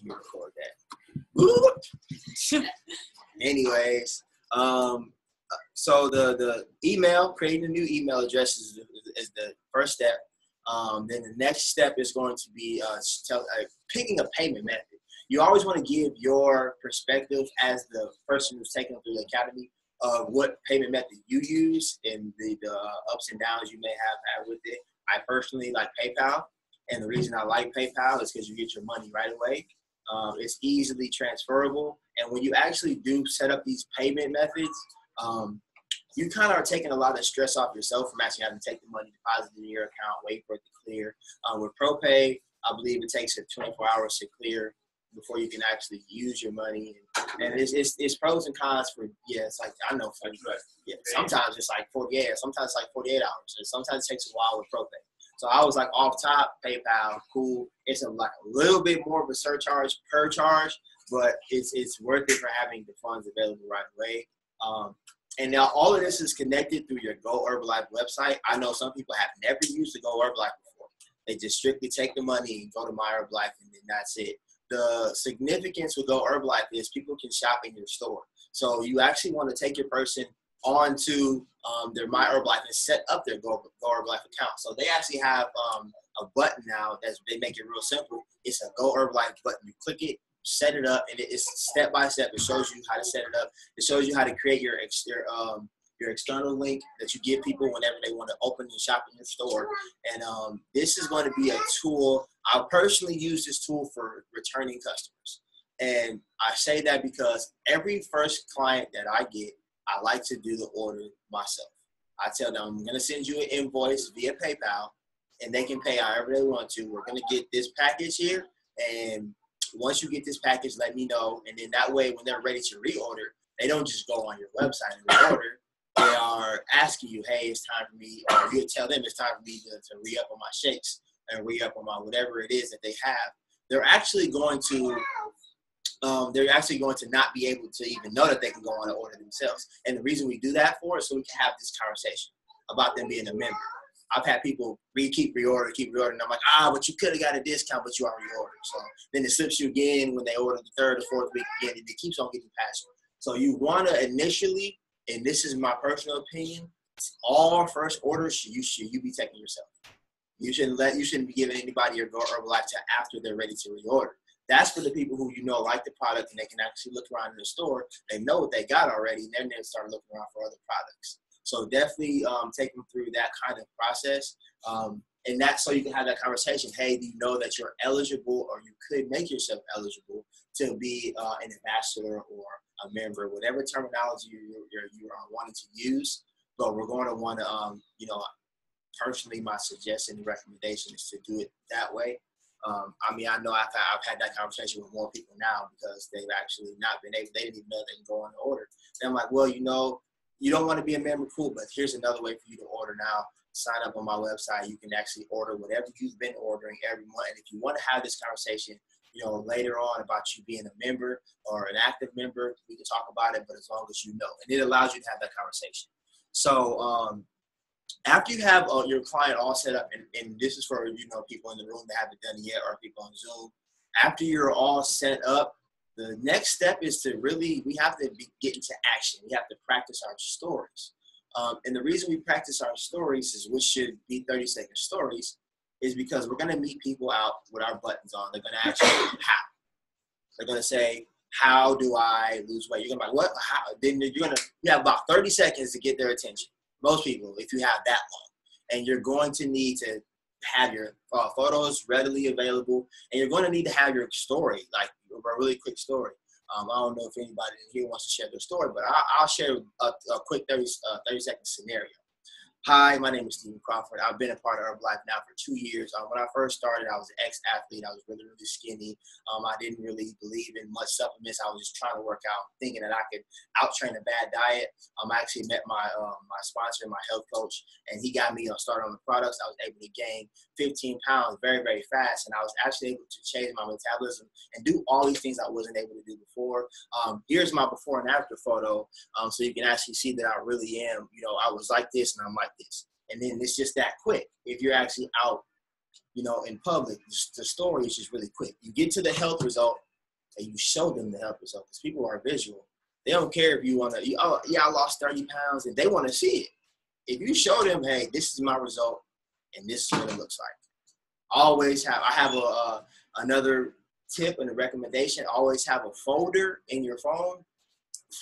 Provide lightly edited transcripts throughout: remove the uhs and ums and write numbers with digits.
Let me record that. Anyways, so the email, creating a new email address is the first step. Then the next step is going to be picking a payment method. You always want to give your perspective as the person who's taking them through the academy of what payment method you use and the ups and downs you may have had with it. I personally like PayPal, and the reason I like PayPal is because you get your money right away. It's easily transferable, and when you actually do set up these payment methods, you kind of are taking a lot of stress off yourself from actually having to take the money deposited in your account, wait for it to clear. With ProPay, I believe it takes 24 hours to clear before you can actually use your money. And it's pros and cons for, it's like, I know, sometimes it's like 48, sometimes it's like 48 hours, and sometimes it takes a while with ProPay. So I was like, off top, PayPal, cool. It's like a little bit more of a surcharge per charge, but it's worth it for having the funds available right away. And now all of this is connected through your Go Herbalife website. I know some people have never used the Go Herbalife before. They just strictly take the money and go to My Herbalife, and then that's it. The significance with Go Herbalife is people can shop in your store. So you actually want to take your person onto their My Herbalife and set up their Go Herbalife account. So they actually have a button now they make it real simple. It's a Go Herbalife button. You click it, set it up, and it's step by step. It shows you how to set it up. It shows you how to create your external link that you give people whenever they want to open and shop in your store. And this is going to be a tool. I personally use this tool for returning customers. And I say that because every first client that I get, I like to do the order myself. I tell them, I'm going to send you an invoice via PayPal, and they can pay however they want to. We're going to get this package here, and once you get this package, let me know. And then that way, when they're ready to reorder, they don't just go on your website and reorder. They are asking you, hey, it's time for me, or you tell them it's time for me to re-up on my shakes and re-up on my whatever it is that they have. They're actually going to not be able to even know that they can go on and order themselves. And the reason we do that for is so we can have this conversation about them being a member. I've had people keep reordering, and I'm like, but you could have got a discount, but you already ordered. So then it slips you again when they order the third or fourth week again, and it keeps on getting past you. So you want to initially, and this is my personal opinion, all first orders you be taking yourself. You shouldn't be giving anybody your Go Herbalife till after they're ready to reorder. That's for the people who like the product and they can actually look around in the store. They know what they got already, and then they start looking around for other products. So definitely take them through that kind of process. And that's so you can have that conversation. Hey, do you know that you're eligible, or you could make yourself eligible to be an ambassador or a member, whatever terminology you are wanting to use. But we're going to want to, personally, my suggestion and recommendation is to do it that way. I know I've had that conversation with more people now because they've actually not been able, they didn't even know they can go on and order. And I'm like, well, you don't want to be a member, cool, but here's another way for you to order now. Sign up on my website. You can actually order whatever you've been ordering every month. And if you want to have this conversation, later on about you being a member or an active member, we can talk about it, but as long as you know. And it allows you to have that conversation. So after you have your client all set up, and this is for, people in the room that haven't done it yet or people on Zoom, after you're all set up, the next step is we have to get into action. We have to practice our stories. And the reason we practice our stories which should be 30-second stories, is because we're going to meet people out with our buttons on. They're going to ask you how. They're going to say, how do I lose weight? You're going to be like, what? How? Then you have about 30 seconds to get their attention. Most people, if you have that long. And you're going to need to have your photos readily available. And you're going to need to have your story, like a really quick story. I don't know if anybody here wants to share their story, but I'll share a quick 30-second scenario. Hi, my name is Stephen Crawford. I've been a part of Herbalife now for 2 years. When I first started, I was an ex-athlete. I was really, really skinny. I didn't really believe in much supplements. I was just trying to work out, thinking that I could out-train a bad diet. I actually met my sponsor, my health coach, and he got me started on the products. I was able to gain 15 pounds very, very fast, and I was actually able to change my metabolism and do all these things I wasn't able to do before. Here's my before and after photo, so you can actually see that I really am, I was like this and I'm like this. And then it's just that quick. If you're actually out, in public, the story is just really quick. You get to the health result, and you show them the help yourself, because people are visual. They don't care if you want to, oh, yeah, I lost 30 pounds, and they want to see it. If you show them, hey, this is my result, and this is what it looks like. I have another tip and a recommendation. Always have a folder in your phone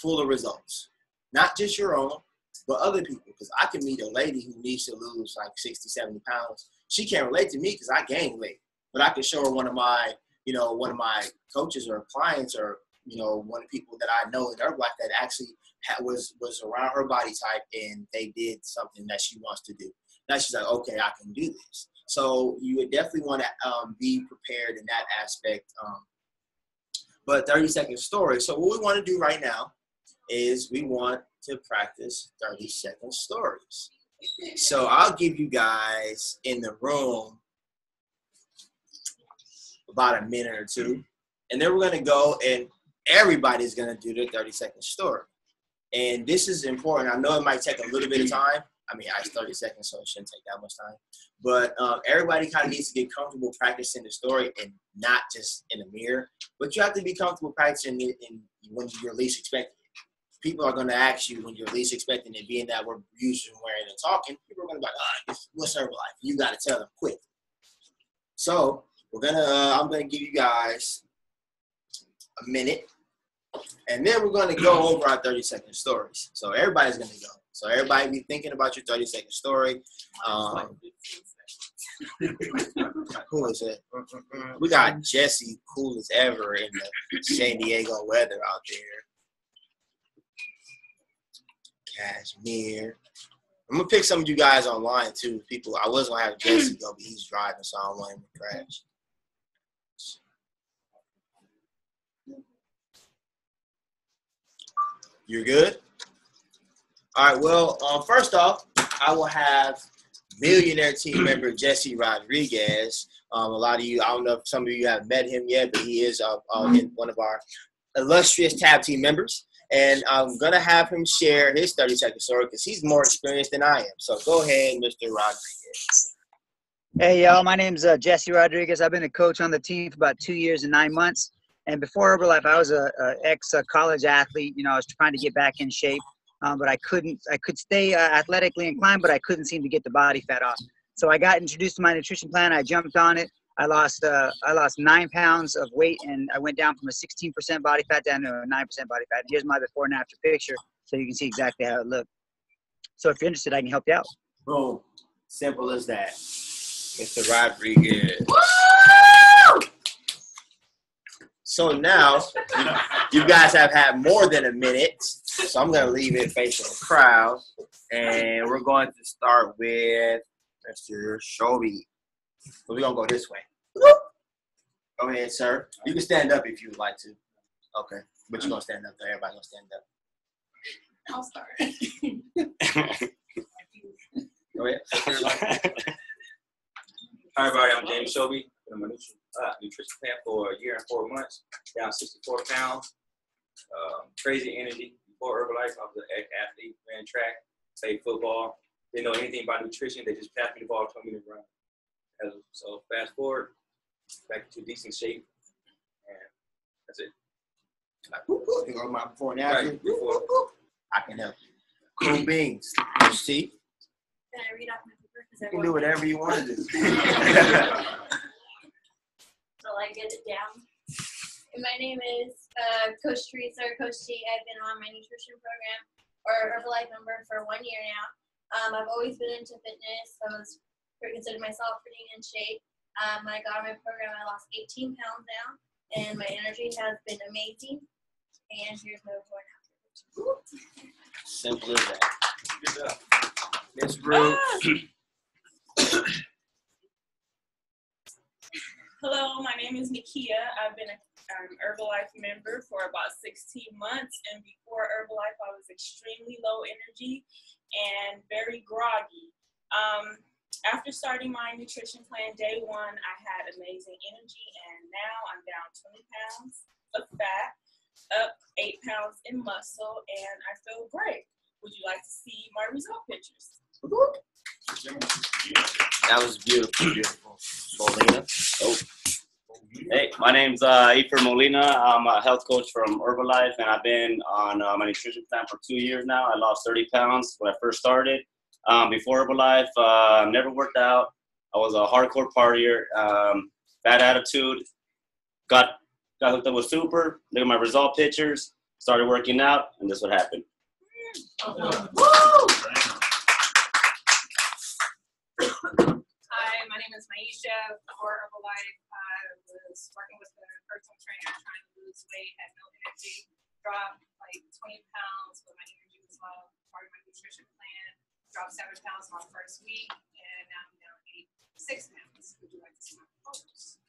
full of results. Not just your own, but other people. Because I can meet a lady who needs to lose like 60, 70 pounds. She can't relate to me because I gained weight. But I can show her one of my coaches or clients, or, one of the people that I know in Herbalife that actually was around her body type, and they did something that she wants to do. Now she's like, okay, I can do this. So you would definitely want to be prepared in that aspect. But 30-second story. So what we want to do right now is we want to practice 30-second stories. So I'll give you guys in the room about a minute or two. And then we're going to go, and everybody's going to do their 30-second story. And this is important. I know it might take a little bit of time. I mean, it's 30 seconds, so it shouldn't take that much time. But everybody kind of needs to get comfortable practicing the story, and not just in a mirror. But you have to be comfortable practicing it when you're least expecting it. People are going to ask you when you're least expecting it, being that we're usually wearing and talking. People are going to be like, what's Herbalife? You got to tell them quick. So I'm going to give you guys a minute. And then we're going to go over our 30-second stories. So everybody's going to go. So everybody be thinking about your 30-second story. Who is it? We got Jesse, cool as ever, in the San Diego weather out there. Cashmere. I'm going to pick some of you guys online, too. People, I was going to have Jesse go, but he's driving, so I don't want him to crash. You're good? All right, well, first off, I will have millionaire team member Jesse Rodriguez. A lot of you, I don't know if some of you have met him yet, but he is one of our illustrious tab team members. And I'm going to have him share his 30-second story because he's more experienced than I am. So go ahead, Mr. Rodriguez. Hey, y'all. My name's Jesse Rodriguez. I've been a coach on the team for about 2 years and 9 months. And before Herbalife, I was an ex-college athlete. I was trying to get back in shape. But I could stay athletically inclined, but I couldn't seem to get the body fat off. So I got introduced to my nutrition plan. I jumped on it. I lost 9 pounds of weight, and I went down from a 16% body fat down to a 9% body fat. Here's my before and after picture, so you can see exactly how it looked. So if you're interested, I can help you out. Boom. Simple as that. Mr. Rodriguez. So now, you guys have had more than a minute, so I'm going to leave it facing the crowd, and we're going to start with Mr. Shobi. So we're going to go this way. Go ahead, sir. You can stand up if you would like to. Okay. But you're going to stand up there. Everybody's going to stand up. I'll start. Go ahead. Hi, everybody. I'm James Shobi. I'm a nutrition plan for a year and 4 months, down 64 pounds. Crazy energy. Before Herbalife, I was an ex-athlete, ran track, played football. Didn't know anything about nutrition. They just passed me the ball, told me to run. So fast forward, back into decent shape, and that's it. You go my before and after. Right, before. I can help you. Cool beans. See? Can I read off my paper? You can do whatever you want to do. So I get it down. And my name is Coach Teresa, or Coach T. I've been on my nutrition program or Herbalife member for 1 year now. I've always been into fitness. I was considered myself pretty in shape. When I got on my program, I lost 18 pounds now, and my energy has been amazing. And here's my before and after. Simple as that. Good job. Miss Brooks. Hello, my name is Nikia. I've been an Herbalife member for about 16 months, and before Herbalife, I was extremely low energy and very groggy. After starting my nutrition plan day one, I had amazing energy, and now I'm down 20 pounds of fat, up 8 pounds in muscle, and I feel great. Would you like to see my result pictures? That was beautiful, beautiful. Paulina. Oh. Hey, my name's Efer Molina. I'm a health coach from Herbalife, and I've been on my nutrition plan for 2 years now. I lost 30 pounds when I first started. Before Herbalife, never worked out. I was a hardcore partier, bad attitude. Got hooked up with Super, look at my result pictures, started working out, and this is what happened. Hi, my name is Maisha. Before Herbalife, I was working with a personal trainer trying to lose weight, had no energy, dropped like 20 pounds, but my energy was low. Part of my nutrition plan, dropped 7 pounds my first week, and now I'm down 86 pounds. Would you like to see my photos?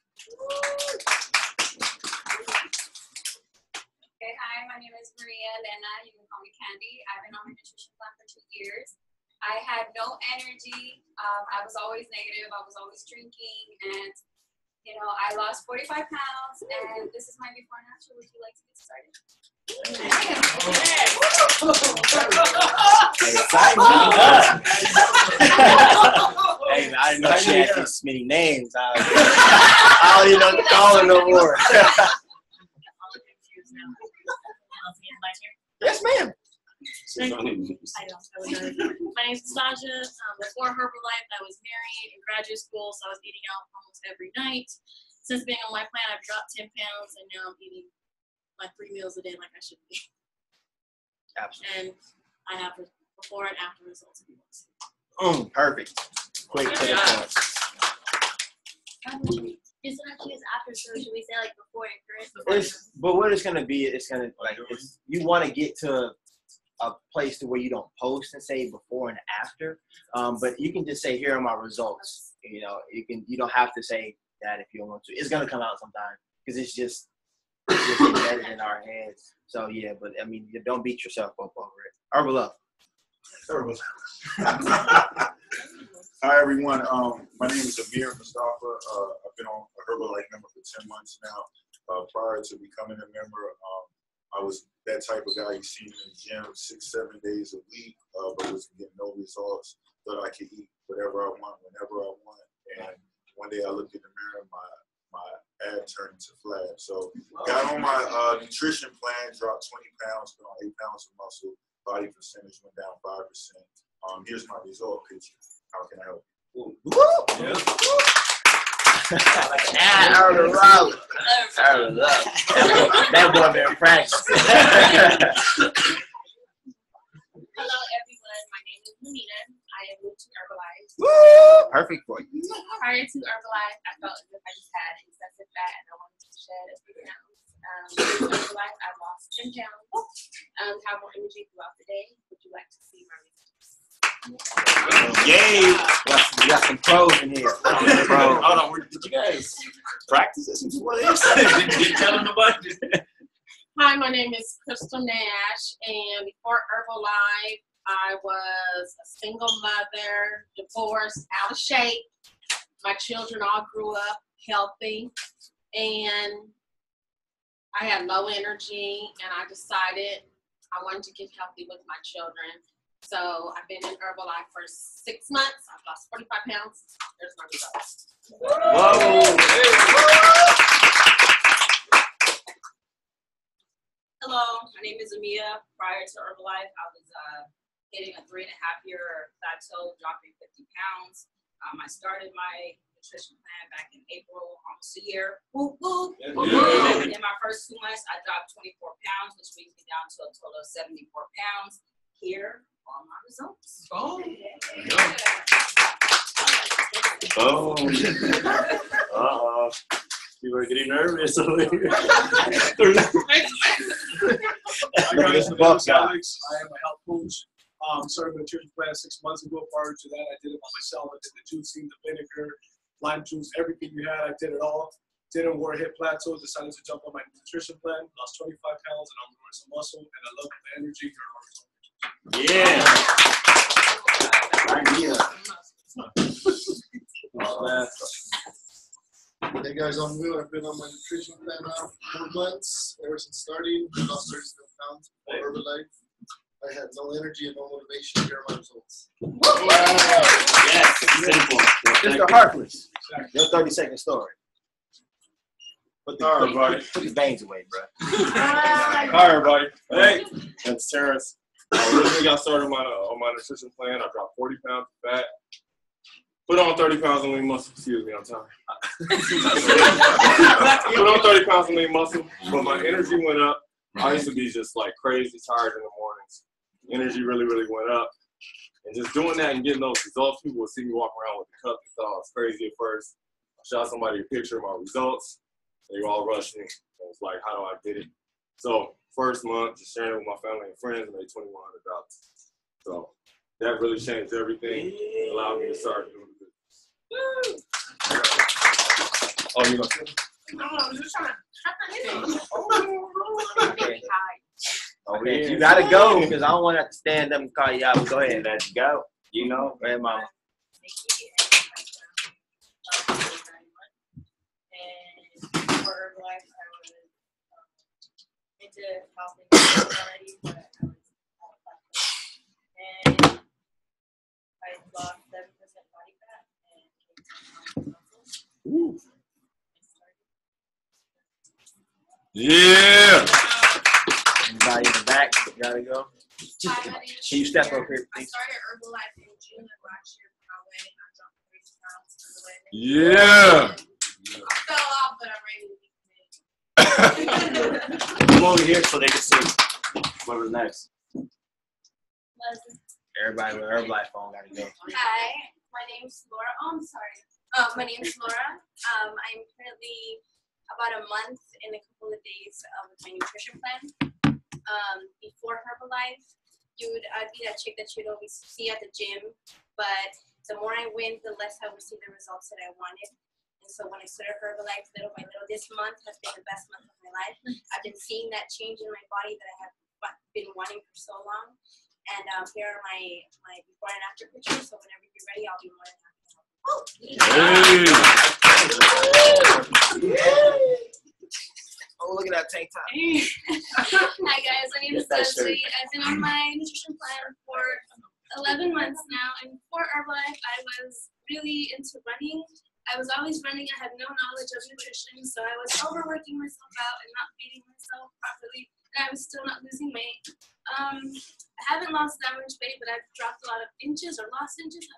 Okay, hi, my name is Maria Elena. You can call me Candy. I've been on my nutrition plan for 2 years. I had no energy. I was always negative. I was always drinking, and I lost 45 pounds. And this is my before and after. Would you like to get started? Hey, I didn't know she had this many names. I don't even know what to call her no more. Yes, ma'am. My name is Sasha. Before Herbalife, I was married in graduate school, so I was eating out almost every night. Since being on my plan, I've dropped 10 pounds, and now I'm eating like 3 meals a day like I should be. Absolutely. And I have before and after results. Perfect. Quick to the point. It's not just after, so should we say like before and current? But what it's gonna be, you want to get to a place to where you don't post and say before and after, but you can just say here are my results. You don't have to say that if you don't want to. It's gonna come out sometime because it's just embedded in our heads. So yeah, but I mean, don't beat yourself up over it. Herbalife. Hi everyone. My name is Amir Mustafa. I've been on a Herbalife member for 10 months now. Prior to becoming a member, I was that type of guy you see in the gym 6-7 days a week, but was getting no results. Thought I could eat whatever I want, whenever I want. And one day I looked in the mirror, my ab turned into flab. So got on my nutrition plan, dropped 20 pounds, put on 8 pounds of muscle. Body percentage went down 5%. Here's my result picture. How can I help you? That boy been practicing. Hello, everyone. My name is Melina. I am new to Herbalife. Perfect for you. Prior to Herbalife, I felt as if I just had excessive fat and I wanted to shed a few pounds. Herbalife, I lost 10 pounds. Have more energy throughout the day. Would you like to see my results? Yay! We got some pros in here. Hold on, did you guys practice this before this? Did you tell them nobody? Hi, my name is Crystal Nash, and before Herbalife, I was a single mother, divorced, out of shape. My children all grew up healthy, and I had low energy, and I decided I wanted to get healthy with my children. So I've been in Herbalife for 6 months. I've lost 45 pounds. There's my results. Whoa! Hello, my name is Amia. Prior to Herbalife, I was hitting a 3.5-year plateau, dropping 50 pounds. I started my nutrition plan back in April, almost a year. Woo, woo. In my first 2 months, I dropped 24 pounds, which brings me down to a total of 74 pounds. Here are my results. You were getting nervous over here. Hi guys, my name is Alex. I am a health coach. Started my nutrition plan 6 months ago. Prior to that, I did it by myself. I did the juicing, the vinegar, lime juice, everything you had. I did it all. Didn't work, hit plateau. Decided to jump on my nutrition plan. Lost 25 pounds, and I'm growing some muscle. And I love the energy. Yeah. Hey guys, I'm Will. I've been on my nutrition plan now 4 months. Ever since starting, I lost 37 pounds for Herbalife. I had no energy and no motivation. Here are my results. Yes, simple. Mr. Harkless, your 30-second story. Put All right, buddy. Put the veins away, bro. Hi, everybody. Hey, that's Terrence. I recently got started on my nutrition plan. I dropped 40 pounds of fat. Put on 30 pounds of lean muscle. Excuse me, I'm tired. Put on 30 pounds of lean muscle, but my energy went up. I used to be just like crazy tired in the mornings. Energy really, really went up. And just doing that and getting those results, people would see me walk around with the cup and thought I was crazy at first. I shot somebody a picture of my results. They all rushed me. I was like, how do I get it? So first month, just sharing it with my family and friends, I made $2,100. So that really changed everything. It allowed me to start doing the business. Oh, you gonna? No, I'm just trying to. Okay, you gotta go because I don't want to have to stand up and call you out. But go ahead, let's go. You know, grandma. For Herbalife, I was into health and fitness already, but I was and I lost 7% body fat and gained 10 pounds of muscle. Ooh. Yeah. Anybody in the back gotta go. Can you step up here, I please? started Herbalife in June of last year for my wedding. I dropped 30 pounds for the wedding. Yeah. I fell off, but I'm ready to be Come over here so they can see whoever's next. Everybody with Herbalife phone gotta go. Hi, my name's Laura. Oh, I'm sorry. My name's Laura. I'm currently about a month and a couple of days with my nutrition plan. Before Herbalife, I'd be that chick that you'd always see at the gym, but the more I went, the less I would see the results that I wanted. And so when I started Herbalife, little by little, this month has been the best month of my life. I've been seeing that change in my body that I have been wanting for so long. And here are my before and after pictures. So whenever you're ready, I'll be more than happy to help you. Oh, look at that tank top. Hi guys, my name is Leslie. I've been on my nutrition plan for 11 months now, and before Herbalife, I was really into running. I was always running. I had no knowledge of nutrition, so I was overworking myself out and not feeding myself properly, and I was still not losing weight. I haven't lost that much weight, but I've dropped a lot of inches or lost inches.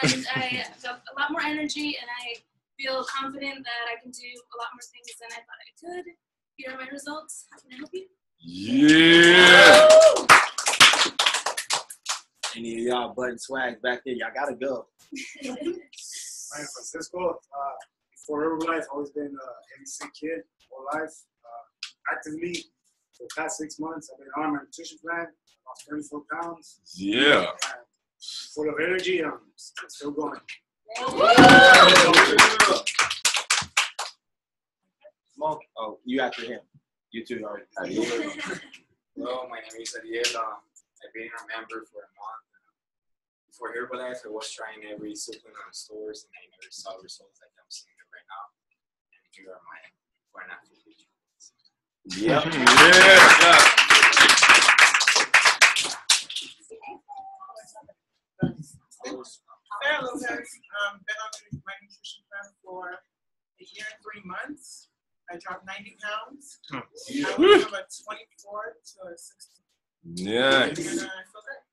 And I got a lot more energy, and I feel confident that I can do a lot more things than I thought I could. Here are my results. How can I help you? Yeah. Any of y'all button swags back there, y'all gotta go. My name is Francisco. Before Herbalife, always been a heavy sick kid all life. Actively, for the past 6 months, I've been on my nutrition plan. I lost 34 pounds. Yeah. Full of energy. I'm still going. Oh, you after him. You two already. Hello, my name is Ariel. I've been a member for a month. Before Herbalife, I was trying every supplement in stores, and I never saw results like I'm seeing it right now. And here are my before and after pictures. Yep. Sarah Lopez, been on my nutrition plan for a year and 3 months. I dropped 90 pounds. I went from a 24 to a 16. Yeah. And I feel great.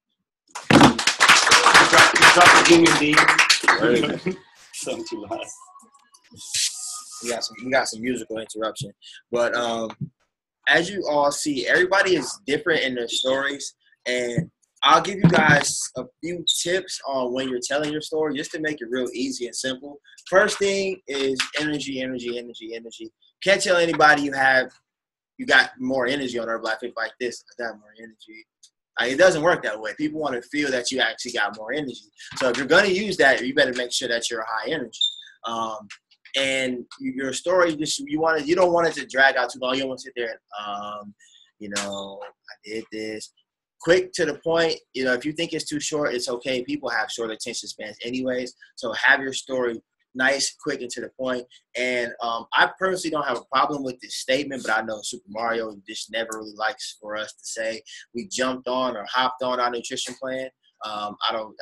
Drop the human being. Something too loud. We got some musical interruption, but as you all see, everybody is different in their stories, and I'll give you guys a few tips on when you're telling your story just to make it real easy and simple. First thing is energy. Can't tell anybody you got more energy on Herbalife like this. I got more energy. It doesn't work that way. People want to feel that you actually got more energy. So if you're going to use that, you better make sure that you're high energy. And your story, you don't want it to drag out too long. You don't want to sit there and, I did this. Quick to the point. If you think it's too short, it's okay. People have short attention spans anyways. So have your story nice, quick, and to the point. And I personally don't have a problem with this statement, but I know Super Mario just never really likes for us to say we jumped on or hopped on our nutrition plan. I don't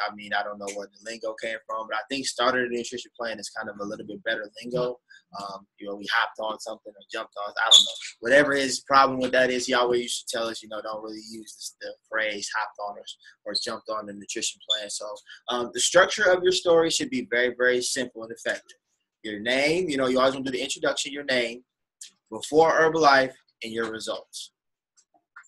know where the lingo came from, but I think starter nutrition plan is kind of a little bit better lingo. We hopped on something or jumped on, I don't know. Whatever his problem with that is, he always used to tell us, don't really use the phrase hopped on or jumped on the nutrition plan. So the structure of your story should be very, very simple and effective. Your name, you always want to do the introduction, your name, before Herbalife, and your results.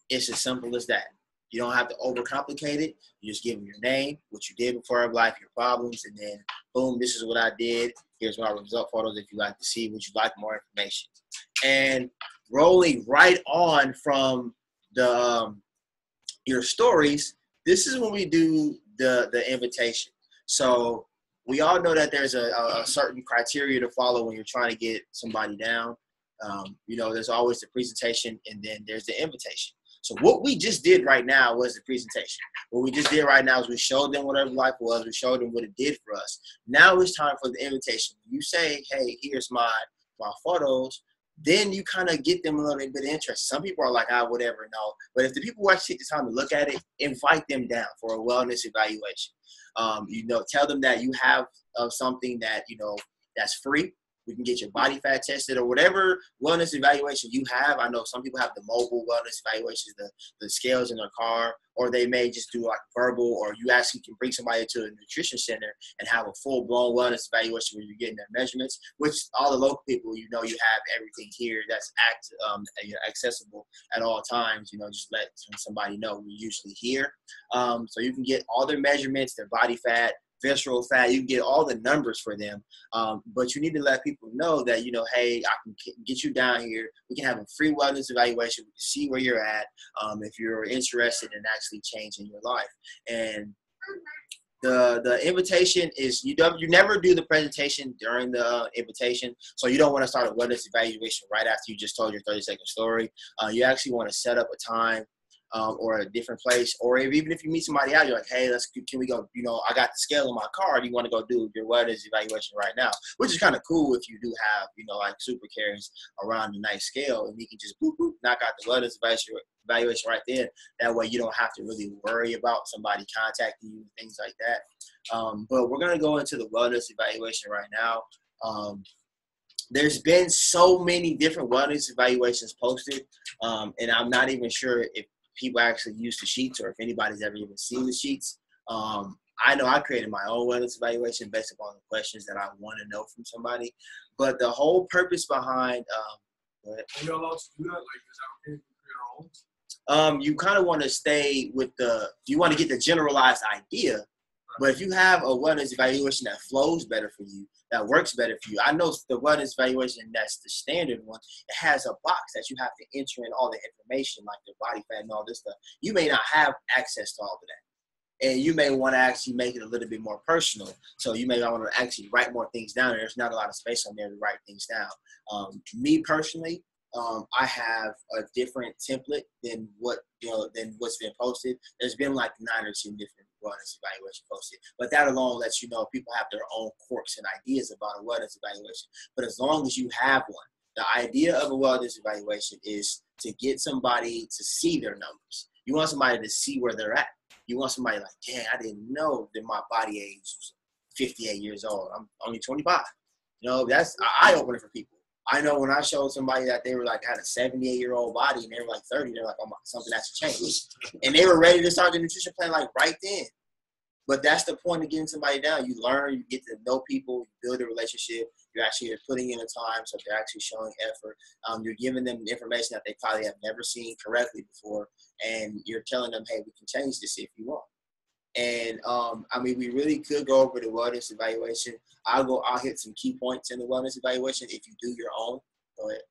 It's as simple as that. You don't have to overcomplicate it. You just give them your name, what you did before Herbalife, your problems, and then boom, this is what I did. Here's my result photos if you like to see, would you like more information. And rolling right on from your stories, this is when we do the invitation. So we all know that there's a certain criteria to follow when you're trying to get somebody down. There's always the presentation, and then there's the invitation. So what we just did right now was the presentation. What we just did right now is we showed them what Herbalife was. We showed them what it did for us. Now it's time for the invitation. You say, hey, here's my photos. Then you kind of get them a little bit of interest. Some people are like, whatever, no. But if the people who actually take the time to look at it, invite them down for a wellness evaluation. Tell them that you have something that, that's free. We can get your body fat tested or whatever wellness evaluation you have. I know some people have the mobile wellness evaluations, the scales in their car, or they may just do like verbal, or you actually can bring somebody to a nutrition center and have a full-blown wellness evaluation where you're getting their measurements, which all the local people, you have everything here that's accessible at all times. Just let somebody know we're usually here. So you can get all their measurements, their body fat, visceral fat, you can get all the numbers for them. But you need to let people know that, hey, I can get you down here. We can have a free wellness evaluation. We can see where you're at if you're interested in actually changing your life. And the invitation is, you never do the presentation during the invitation. So you don't want to start a wellness evaluation right after you just told your 30-second story. You actually want to set up a time or a different place, or even if you meet somebody out, you're like, hey, can we go, I got the scale in my car, do you want to go do your wellness evaluation right now? Which is kind of cool if you do have, like super carries around the nice scale, and you can just boop, boop, knock out the wellness evaluation right there. That way you don't have to really worry about somebody contacting you and things like that. But we're going to go into the wellness evaluation right now. There's been so many different wellness evaluations posted, and I'm not even sure if people actually use the sheets or if anybody's ever even seen the sheets. I know I created my own wellness evaluation based upon the questions that I want to know from somebody. But the whole purpose behind Are you allowed to do that? Like, is that okay to create our own? You kind of want to stay with you want to get the generalized idea. But if you have a wellness evaluation that flows better for you, that works better for you, I know the wellness evaluation that's the standard one, it has a box that you have to enter in all the information, like the body fat and all this stuff. You may not have access to all of that. And you may want to actually make it a little bit more personal. So you may want to actually write more things down. There's not a lot of space on there to write things down. Me personally, I have a different template than what's been posted. There's been like 9 or 10 different wellness evaluation posted, but that alone lets you know people have their own quirks and ideas about a wellness evaluation. But as long as you have one, the idea of a wellness evaluation is to get somebody to see their numbers. You want somebody to see where they're at. You want somebody like, dang, I didn't know that my body age was 58 years old. I'm only 25. That's an eye-opener for people. I know when I showed somebody that they were like had a 78-year-old body and they were like 30, they're like, oh my, something has to change. And they were ready to start the nutrition plan like right then. But that's the point of getting somebody down. You learn, you get to know people, you build a relationship. You're actually putting in the time, so they're actually showing effort. You're giving them information that they probably have never seen correctly before. And you're telling them, hey, we can change this if you want. And we really could go over the wellness evaluation. I'll hit some key points in the wellness evaluation if you do your own. Go ahead.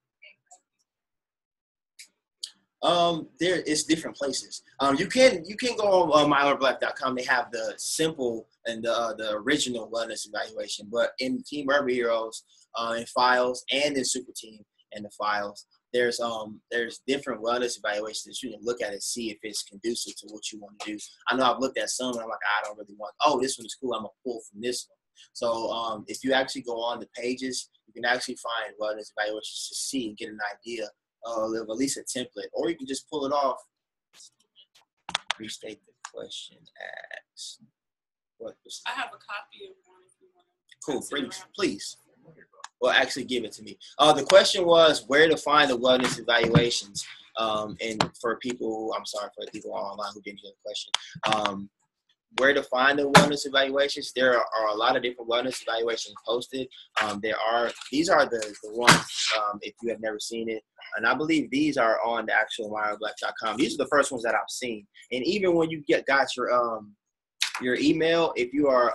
There is different places. You can go on myherbalife.com. They have the simple and the original wellness evaluation. But in Team Urban Heroes, in files, and in Super Team and the files, there's different wellness evaluations that you can look at and see if it's conducive to what you want to do. I know I've looked at some and I'm like, I don't really want, this one is cool, I'm going to pull from this one. So if you actually go on the pages, you can actually find wellness evaluations to see and get an idea of at least a template, or you can just pull it off, restate question asks, what was I have a copy of one if you want to. cool, please. Well, actually give it to me. The question was where to find the wellness evaluations. And for people, I'm sorry for the people online who didn't hear the question. Where to find the wellness evaluations? There are a lot of different wellness evaluations posted. These are the ones, if you have never seen it. And I believe these are on the actual MyRealBlack.com. These are the first ones that I've seen. And even when you got your email, if you are,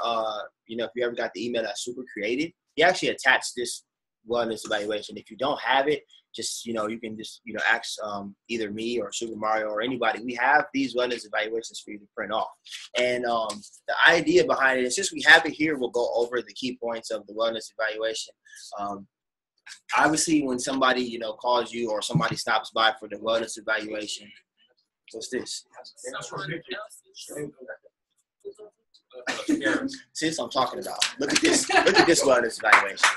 if you ever got the email that's super creative, you actually attach this wellness evaluation. If you don't have it, just, you can just, ask either me or Super Mario or anybody. We have these wellness evaluations for you to print off. And the idea behind it is just we have it here. We'll go over the key points of the wellness evaluation. Obviously, when somebody, calls you or somebody stops by for the wellness evaluation, what's this? See what I'm talking about. Look at this. Look at this wellness evaluation.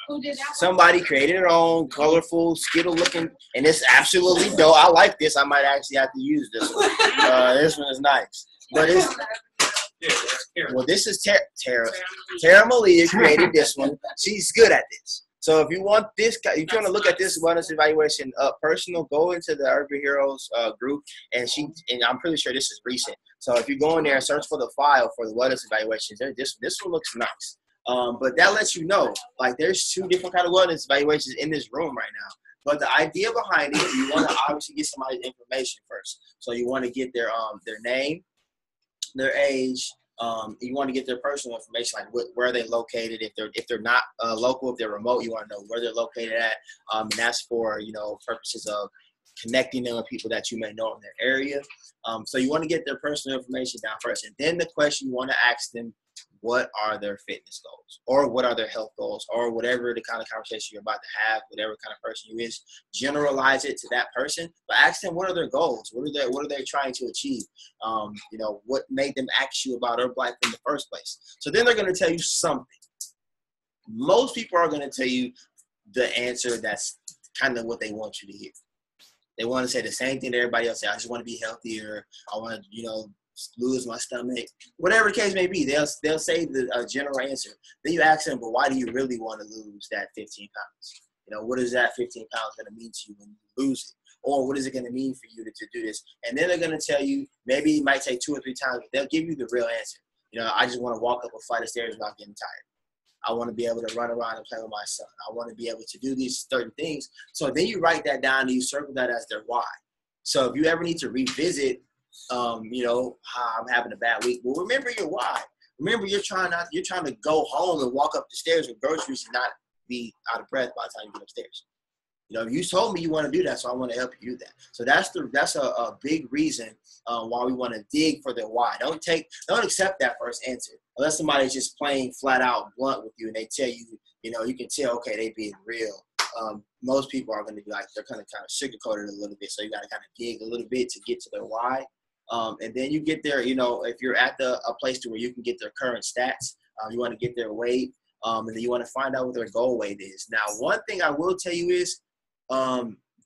Who did that? Somebody created their own colorful, Skittle looking, and it's absolutely dope. I like this. I might actually have to use this one. This one is nice. But this is Tara Malia created this one. She's good at this. So if you want this, if you want to look at this wellness evaluation personal, go into the Urban Heroes group, and I'm pretty sure this is recent. So if you go in there and search for the file for the wellness evaluations, this one looks nice. But that lets you know, like, there's 2 different kind of wellness evaluations in this room right now. But the idea behind it, you want to obviously get somebody's information first. So you want to get their name, their age. You want to get their personal information, like where they're located. If they're not local, if they're remote, you want to know where they're located at. And that's for purposes of connecting them with people that you may know in their area. So you want to get their personal information down first, and then the question you want to ask them: what are their fitness goals, or what are their health goals, or whatever the kind of conversation you're about to have, whatever kind of person you is. Generalize it to that person, but ask them what are their goals, what are they trying to achieve, what made them ask you about Herbalife in the first place. So then they're going to tell you something. Most people are going to tell you the answer that's kind of what they want you to hear. They want to say the same thing that everybody else says. I just want to be healthier. I want to, lose my stomach. Whatever the case may be, they'll say the general answer. Then you ask them, but why do you really want to lose that 15 pounds? What is that 15 pounds going to mean to you when you lose it? Or what is it going to mean for you to do this? And then they're going to tell you, maybe it might take 2 or 3 times, but they'll give you the real answer. I just want to walk up a flight of stairs without getting tired. I want to be able to run around and play with my son. I want to be able to do these certain things. So then you write that down and you circle that as their why. So if you ever need to revisit, I'm having a bad week, well, remember your why. Remember, you're trying to go home and walk up the stairs with groceries and not be out of breath by the time you get upstairs. You told me you want to do that, so I want to help you do that. So that's a big reason why we want to dig for the why. Don't accept that first answer unless somebody's just plain flat out blunt with you and they tell you, you can tell, okay, they being real. Most people are going to be like, they're kind of sugarcoated a little bit, so you got to kind of dig a little bit to get to their why. And then you get there, if you're at a place to where you can get their current stats, you want to get their weight, and then you want to find out what their goal weight is. Now, one thing I will tell you is,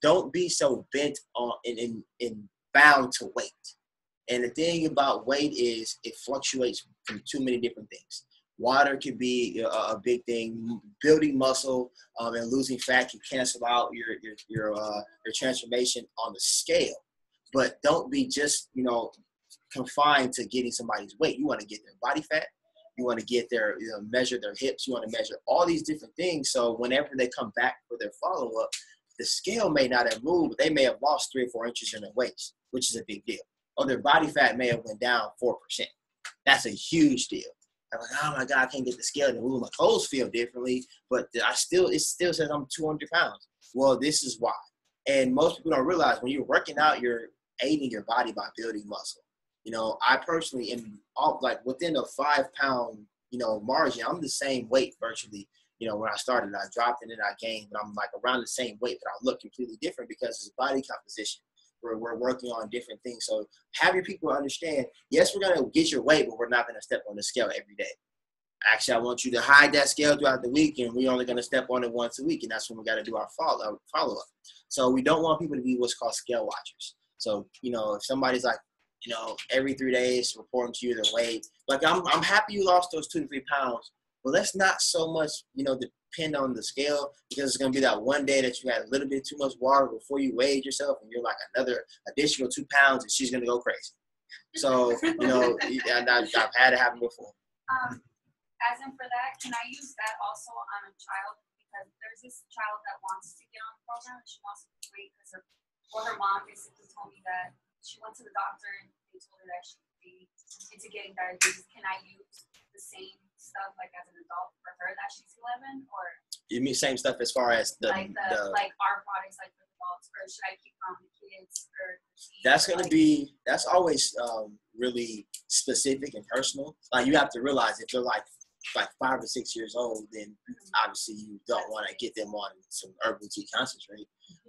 don't be so bent on and bound to weight. And the thing about weight is it fluctuates from too many different things. Water can be a big thing. Building muscle and losing fat can cancel out your transformation on the scale. But don't be just confined to getting somebody's weight. You want to get their body fat. You want to get their measure their hips. You want to measure all these different things. So whenever they come back for their follow up, the scale may not have moved, but they may have lost 3 or 4 inches in their waist, which is a big deal. Or their body fat may have went down 4%. That's a huge deal. I'm like, oh my God, I can't get the scale to move. My clothes feel differently, but it still says I'm 200 pounds. Well, this is why. And most people don't realize when you're working out, you're aiding your body by building muscle. I personally am within a 5-pound, margin. I'm the same weight virtually. When I started, I dropped and then I gained, but I'm like around the same weight, but I look completely different because it's body composition. We're working on different things. So have your people understand, yes, we're going to get your weight, but we're not going to step on the scale every day. Actually, I want you to hide that scale throughout the week, and we're only going to step on it once a week, and that's when we got to do our follow-up. So we don't want people to be what's called scale watchers. So, if somebody's like, you know, every 3 days reporting to you their weight. Like, I'm happy you lost those 2 to 3 pounds, but let's not so much, you know, depend on the scale, because it's going to be that one day that you had a little bit too much water before you weighed yourself and you're like another additional 2 pounds and she's going to go crazy. So, you know, I've had it happen before. As in for that, can I use that also on a child? Because there's this child that wants to get on the program and she wants to wait because her mom basically told me that she went to the doctor and they told her that she would be into getting diabetes. Can I use the same stuff like as an adult for her that she's 11, or you mean same stuff as far as like our products like for adults, or should I keep on the kids or that's going to be, that's always really specific and personal. Like, you have to realize if they're like 5 or 6 years old, then obviously you don't want to get them on some herbal tea concentrate.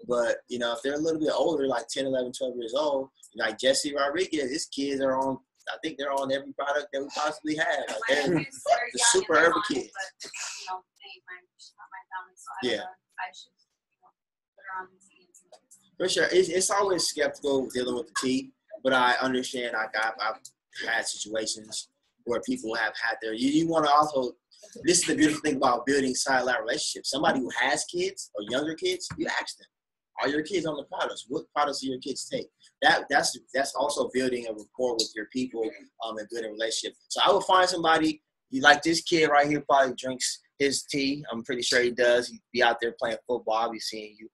But, you know, if they're a little bit older, like 10, 11, 12 years old, like Jesse Rodriguez, his kids are on, I think they're on every product that we possibly have. Like, they're the super herbal kids. But, you know, my family, so yeah. I should, you know, put her on the tea. For sure. It's always skeptical dealing with the tea, but I understand. Like, I've had situations where people have had their, you want to also, this is the beautiful thing about building silent relationships. Somebody who has kids or younger kids, you ask them, are your kids on the products? What products do your kids take? That's also building a rapport with your people and building a relationship. So I would find somebody, like this kid right here probably drinks his tea. I'm pretty sure he does. He'd be out there playing football. I'll be seeing you.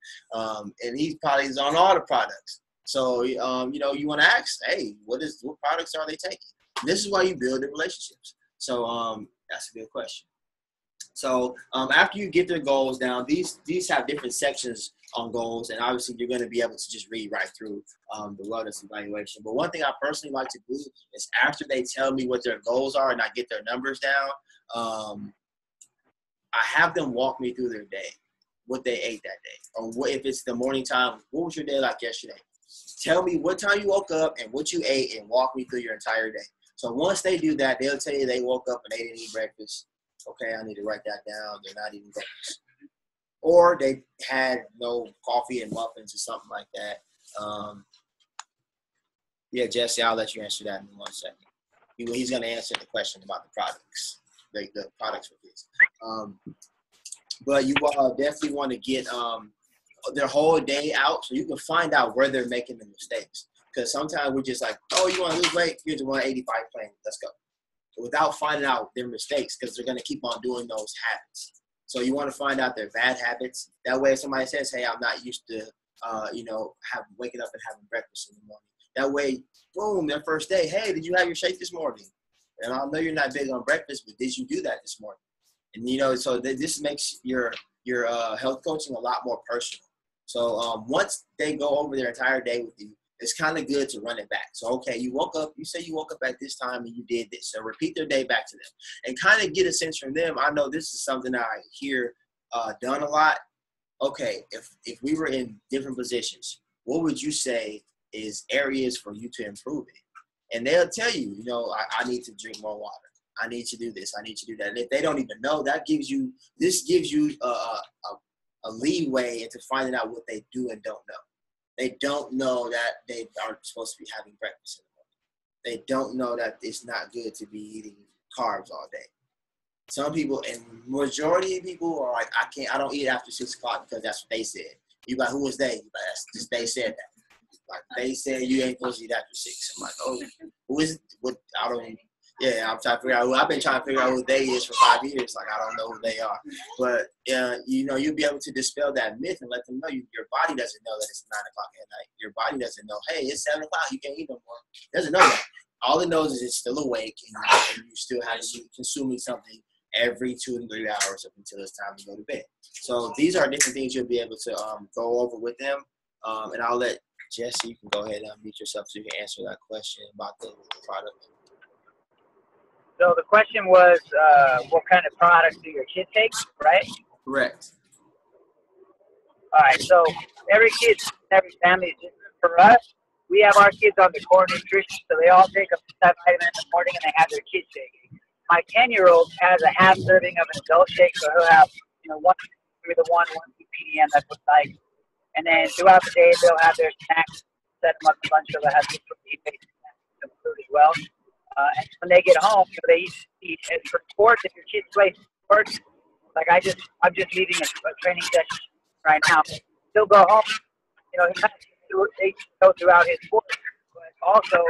And he probably is on all the products. So, you know, you want to ask, hey, what products are they taking? This is why you build the relationships. So that's a good question. So after you get their goals down, these have different sections on goals, and obviously you're going to be able to just read right through the wellness evaluation. But one thing I personally like to do is after they tell me what their goals are and I get their numbers down, I have them walk me through their day, what they ate that day, or what, if it's the morning time, what was your day like yesterday? Tell me what time you woke up and what you ate, and walk me through your entire day. So once they do that, they'll tell you they woke up and they didn't eat breakfast. Okay, I need to write that down. They're not eating breakfast. Or they had no coffee and muffins or something like that. Yeah, Jesse, I'll let you answer that in 1 second. He's going to answer the question about the products, the products for kids. But you definitely want to get their whole day out so you can find out where they're making the mistakes. Because sometimes we're just like, oh, you want to lose weight? Here's a 185 plan. Let's go. Without finding out their mistakes, because they're going to keep on doing those habits. So you want to find out their bad habits. That way if somebody says, hey, I'm not used to, waking up and having breakfast in the morning. That way, boom, their first day, hey, did you have your shake this morning? And I know you're not big on breakfast, but did you do that this morning? And, you know, so this makes your health coaching a lot more personal. So once they go over their entire day with you, it's kind of good to run it back. So, okay, you say you woke up at this time and you did this. So repeat their day back to them and kind of get a sense from them. I know this is something that I hear done a lot. Okay, if we were in different positions, what would you say is areas for you to improve in? And they'll tell you, you know, I need to drink more water. I need to do this. I need to do that. And if they don't even know, this gives you a leeway into finding out what they do and don't know. They don't know that they aren't supposed to be having breakfast in the morning. They don't know that it's not good to be eating carbs all day. Some people, and majority of people are like, I don't eat after 6 o'clock because that's what they said. You like, who was they? Like, they said that. Like, they said you ain't supposed to eat after 6. I'm like, oh, who is it? What? I don't. Yeah, I'm trying to figure out I've been trying to figure out who they is for 5 years. Like, I don't know who they are. But, you know, you'll be able to dispel that myth and let them know your body doesn't know that it's 9 o'clock at night. Your body doesn't know, hey, it's 7 o'clock. You can't eat no more. It doesn't know that. All it knows is it's still awake and you still have to be consuming something every 2 to 3 hours up until it's time to go to bed. So these are different things you'll be able to go over with them. And I'll let Jesse, you can go ahead and unmute yourself so you can answer that question about the product. So the question was, what kind of products do your kids take, right? Correct. All right, so every kid, every family is different. For us, we have our kids on the core nutrition, so they all take a vitamin in the morning and they have their kids shake. My 10-year-old has a half serving of an adult shake, so he'll have, 1 through the 1 PDM, that's what's like. And then throughout the day, they'll have their snacks, set them up to lunch, so they'll have good protein-based snacks. well. And when they get home, they eat. And for sports, if your kids play sports, like I'm just leaving a training session right now. He'll go home. He has to go throughout his sport, but also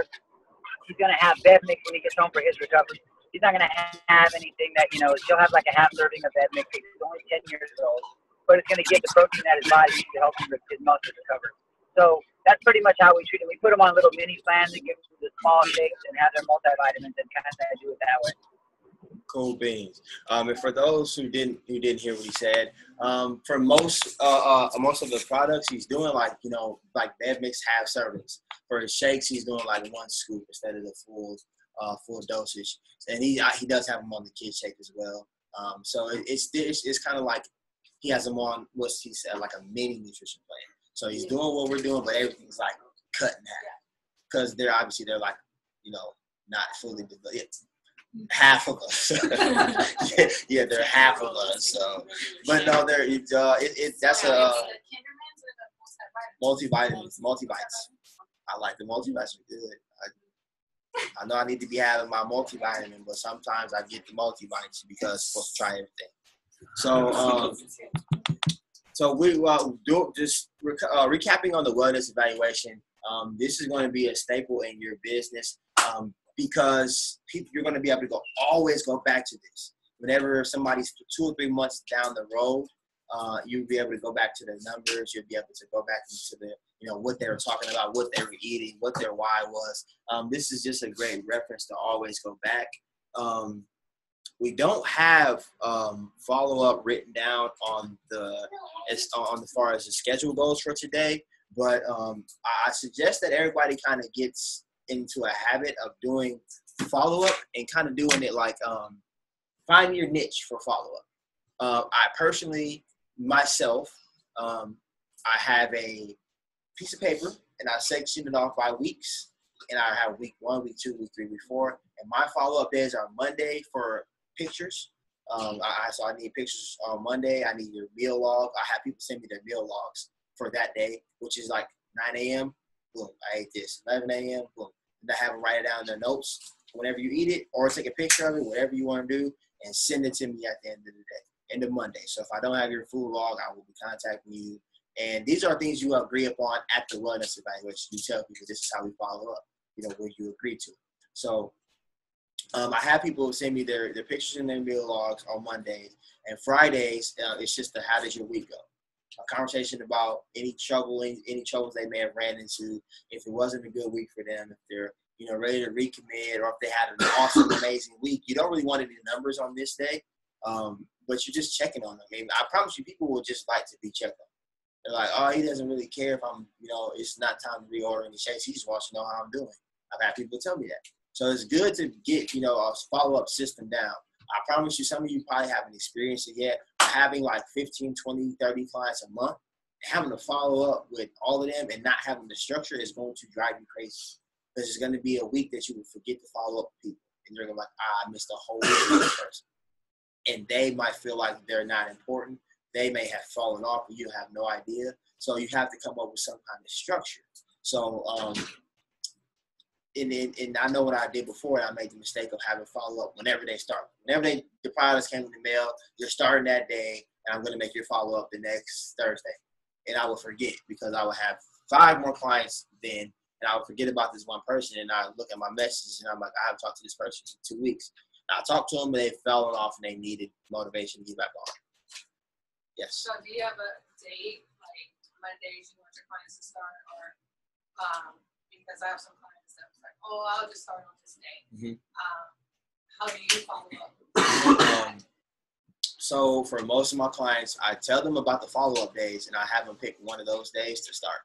he's going to have bed mix when he gets home for his recovery. He's not going to have anything that, he'll have like a half serving of bed mix. He's only 10 years old, but it's going to get the protein that his body needs to help him with his muscles recover. So that's pretty much how we treat it. We put them on little mini plans and give them the small shakes and have their multivitamins and kind of do it that way. Cool beans. And for those who didn't hear what he said, for most of the products he's doing like bed mix half servings. For his shakes he's doing like 1 scoop instead of the full dosage. And he does have them on the kid shake as well. So it's kind of like he has them on what he said like a mini nutrition plan. So he's doing what we're doing, but everything's like cut in half because they're like not fully developed. Half of us. yeah, they're half of us. So, but no, that's a multivitamins. I like the multivitamins. Good. I know I need to be having my multivitamin, but sometimes I get the multivitamins because I'm supposed to try everything. So we recapping on the wellness evaluation. This is going to be a staple in your business. Because you're going to be able to always go back to this. Whenever somebody's 2 or 3 months down the road, you'll be able to go back to their numbers. You'll be able to go back into the, what they were talking about, what they were eating, what their why was. This is just a great reference to always go back. We don't have follow-up written down on as far as the schedule goes for today, but I suggest that everybody kind of gets into a habit of doing follow-up and kind of doing it like find your niche for follow-up. I personally, myself, I have a piece of paper and I section it off by weeks, and I have week 1, week 2, week 3, week 4, and my follow-up days are Monday for pictures. So I need pictures on Monday. I need your meal log. I have people send me their meal logs for that day, which is like 9 a.m. Boom, I ate this. 11 a.m. Boom. And I have them write it down in their notes whenever you eat it, or take a picture of it, whatever you want to do, and send it to me at the end of the day, end of Monday. So if I don't have your food log, I will be contacting you. And these are things you agree upon at the wellness evaluation. You tell people this is how we follow up, what you agree to. So I have people send me their pictures and their meal logs on Mondays. And Fridays, it's just how does your week go? A conversation about any troubles they may have ran into, if it wasn't a good week for them, if they're ready to recommit, or if they had an awesome, amazing week. You don't really want to do numbers on this day, but you're just checking on them. I mean, I promise you, people will just like to be checked on. They're like, oh, he doesn't really care if I'm, it's not time to reorder any shakes. He just wants to know how I'm doing. I've had people tell me that. So it's good to get, a follow-up system down. I promise you, some of you probably haven't experienced it yet. Having like 15, 20, 30 clients a month, having to follow up with all of them and not having the structure is going to drive you crazy. Because it's going to be a week that you will forget to follow up with people. And you're going to be like, I missed a whole week with this person. And they might feel like they're not important. They may have fallen off and you have no idea. So you have to come up with some kind of structure. So, and I know what I did before, and I made the mistake of having follow-up whenever they start. Whenever the products came in the mail, you're starting that day, and I'm going to make your follow-up the next Thursday. And I will forget because I will have 5 more clients then, and I would forget about this one person, and I look at my messages, and I'm like, I haven't talked to this person in 2 weeks. And I talked to them, and they've fallen off, and they needed motivation to get back on. Yes. So do you have a date, like Mondays you want your clients to start, or because I have some clients that was like, oh, I'll just start on this day. How do you follow up? So for most of my clients, I tell them about the follow-up days, and I have them pick one of those days to start.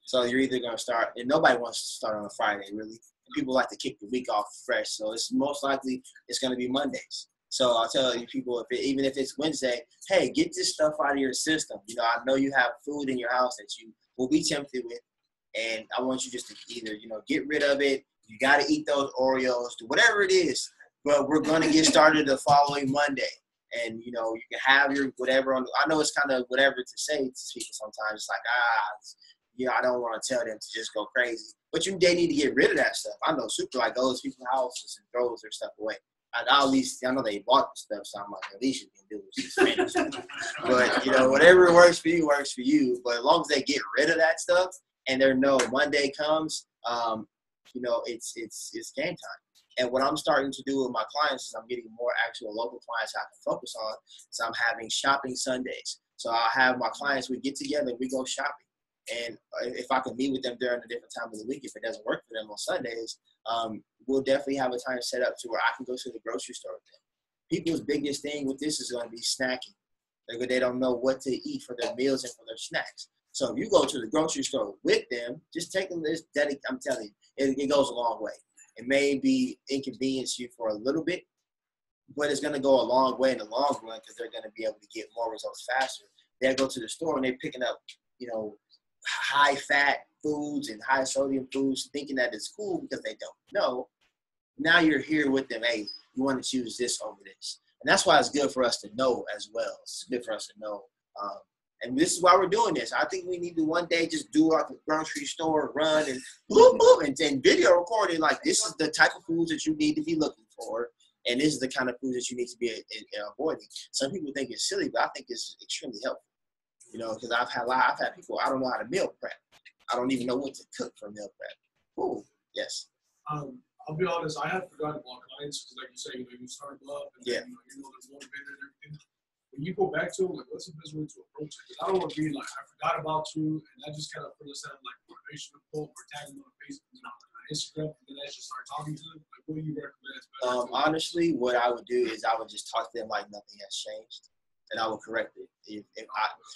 So you're either going to start, and nobody wants to start on a Friday, really. People like to kick the week off fresh, so it's most likely it's going to be Mondays. So I'll tell you people, even if it's Wednesday, hey, get this stuff out of your system. I know you have food in your house that you will be tempted with, and I want you just to either, get rid of it. You got to eat those Oreos, do whatever it is, but we're going to get started the following Monday. And, you can have your whatever on. I know it's kind of whatever to say to people sometimes. It's like, I don't want to tell them to just go crazy. But they need to get rid of that stuff. I know Super like goes to people's houses and throws their stuff away. At least I know they bought the stuff, so I'm like, at least you can do it. Just manage it. But whatever works for you works for you. But as long as they get rid of that stuff and they know Monday comes, it's game time. And what I'm starting to do with my clients is I'm getting more actual local clients I can focus on. So I'm having shopping Sundays. So I'll have my clients, we get together and we go shopping. And if I can meet with them during a different time of the week, if it doesn't work for them on Sundays, we'll definitely have a time set up to where I can go to the grocery store with them. People's biggest thing with this is going to be snacking. They don't know what to eat for their meals and for their snacks. So if you go to the grocery store with them, just take them this. I'm telling you, it goes a long way. It may be inconvenience you for a little bit, but it's going to go a long way in the long run because they're going to be able to get more results faster. They'll go to the store and they're picking up, high-fat foods and high-sodium foods, thinking that it's cool because they don't know. Now you're here with them. Hey, you want to choose this over this. And that's why it's good for us to know as well. It's good for us to know. And this is why we're doing this. I think we need to one day just do like a grocery store run and boom, boom, and video recording. Like, this is the type of foods that you need to be looking for. And this is the kind of foods that you need to be avoiding. Some people think it's silly, but I think it's extremely helpful. Because I've had people, I don't know how to meal prep. I don't even know what to cook for meal prep. Ooh, yes. I'll be honest, I have forgotten about clients because, like you say, you start them up and then, they're motivated and everything. When you go back to them, like, what's the best way to approach it? Because I don't want to be like, I forgot about you, and I just kind of put us out like motivational quote or tag them on Facebook, on Instagram, and then I just start talking to them. Like, what do you recommend? Honestly, what I would do is I would just talk to them like nothing has changed. And I will correct it.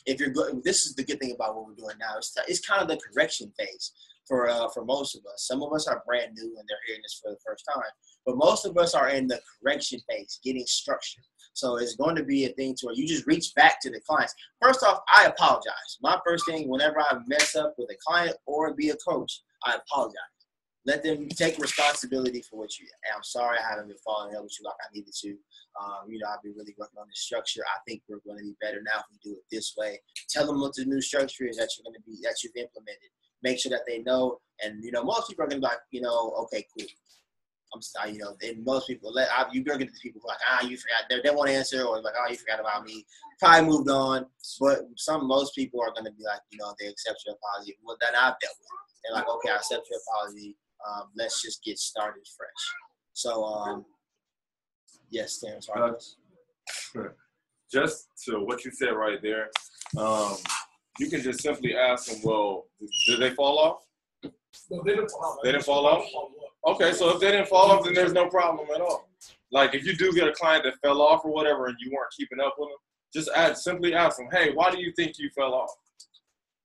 If you're good, this is the good thing about what we're doing now. It's kind of the correction phase for most of us. Some of us are brand new and they're hearing this for the first time, but most of us are in the correction phase, getting structure. So it's going to be a thing to where you just reach back to the clients. First off, I apologize. My first thing, whenever I mess up with a client or be a coach, I apologize. Let them take responsibility for what you. I'm sorry I haven't been following up with you like I needed to. I've been really working on the structure. I think we're going to be better now if we do it this way. Tell them what the new structure is that you've implemented. Make sure that they know. And most people are going to be like, okay, cool. I'm sorry, and most people you're going to get the people who are like, you forgot. They won't answer, or like, you forgot about me. Probably moved on. But most people are going to be like, they accept your apology. Well, that I've dealt with. They're like, okay, I accept your apology. Let's just get started fresh. So, yes, Terrence. Just to what you said right there, you can just simply ask them, well, did they fall off? No, they didn't fall off. They didn't fall off? Okay, so if they didn't fall off, then there's no problem at all. Like, if you do get a client that fell off or whatever and you weren't keeping up with them, just simply ask them, hey, why do you think you fell off?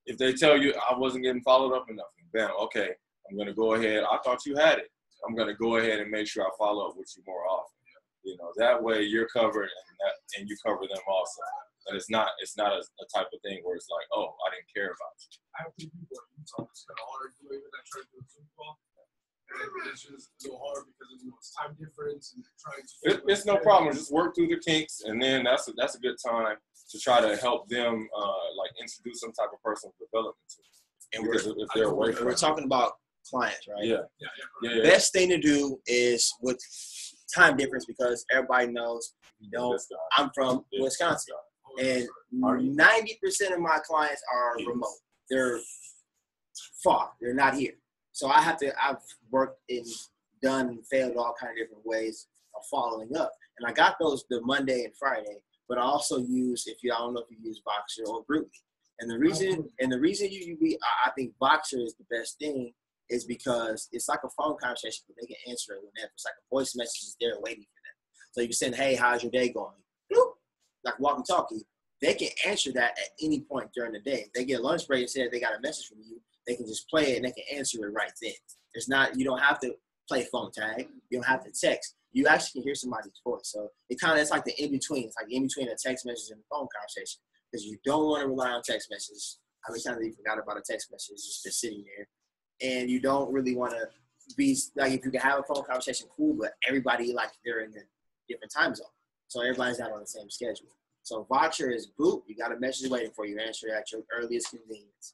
If they tell you, I wasn't getting followed up enough, bam, okay. I'm going to go ahead. I thought you had it. I'm going to go ahead and make sure I follow up with you more often. That way you're covered and you cover them also. And it's not a type of thing where it's like, oh, I didn't care about you. I have people at Utah that's kind of hard to do it. I try to do a Zoom call. And it's just a little hard because it's time difference and trying to. It's no problem. Just work through the kinks, and then that's a good time to try to help them introduce some type of personal development to them. And if they're away from we're talking about clients, right? Yeah. Best thing to do is with time difference because everybody knows I'm from Wisconsin, and 90% of my clients are remote. They're far. They're not here. So I've worked and done and failed all kind of different ways of following up, and I got those the Monday and Friday. But I also use I don't know if you use Voxer or GroupMe. And the reason I think Voxer is the best thing is because it's like a phone conversation, but they can answer it whenever. It's like a voice message is there waiting for them. So you can send, hey, how's your day going? Bloop. Like walkie-talkie. They can answer that at any point during the day. If they get a lunch break and say they got a message from you, they can just play it and they can answer it right then. You don't have to play phone tag. You don't have to text. You actually can hear somebody's voice. So it's like the in-between. It's like in-between a text message and a phone conversation. Because you don't want to rely on text messages. How many times have you forgot about a text message? It's just been sitting there. And you don't really want to be, like, if you can have a phone conversation, cool, but everybody, they're in a different time zone. So everybody's not on the same schedule. So Voxer is boop. You got a message waiting for you. Answer it at your earliest convenience.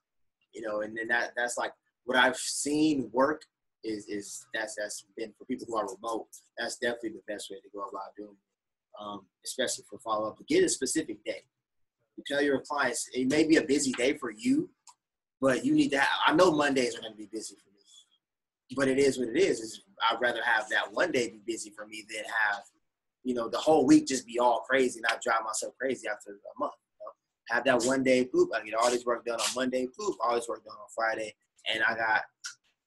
you know, and then that's like what I've seen work is that's been for people who are remote. That's definitely the best way to go about doing it, especially for follow up. Get a specific day. You tell your clients it may be a busy day for you, but you need to have. I know Mondays are going to be busy for me, but it is what it is. I'd rather have that one day be busy for me than have, you know, the whole week just be all crazy and I drive myself crazy after a month. You know? Have that one day, poop. I get all this work done on Monday, poop. All this work done on Friday, and I got,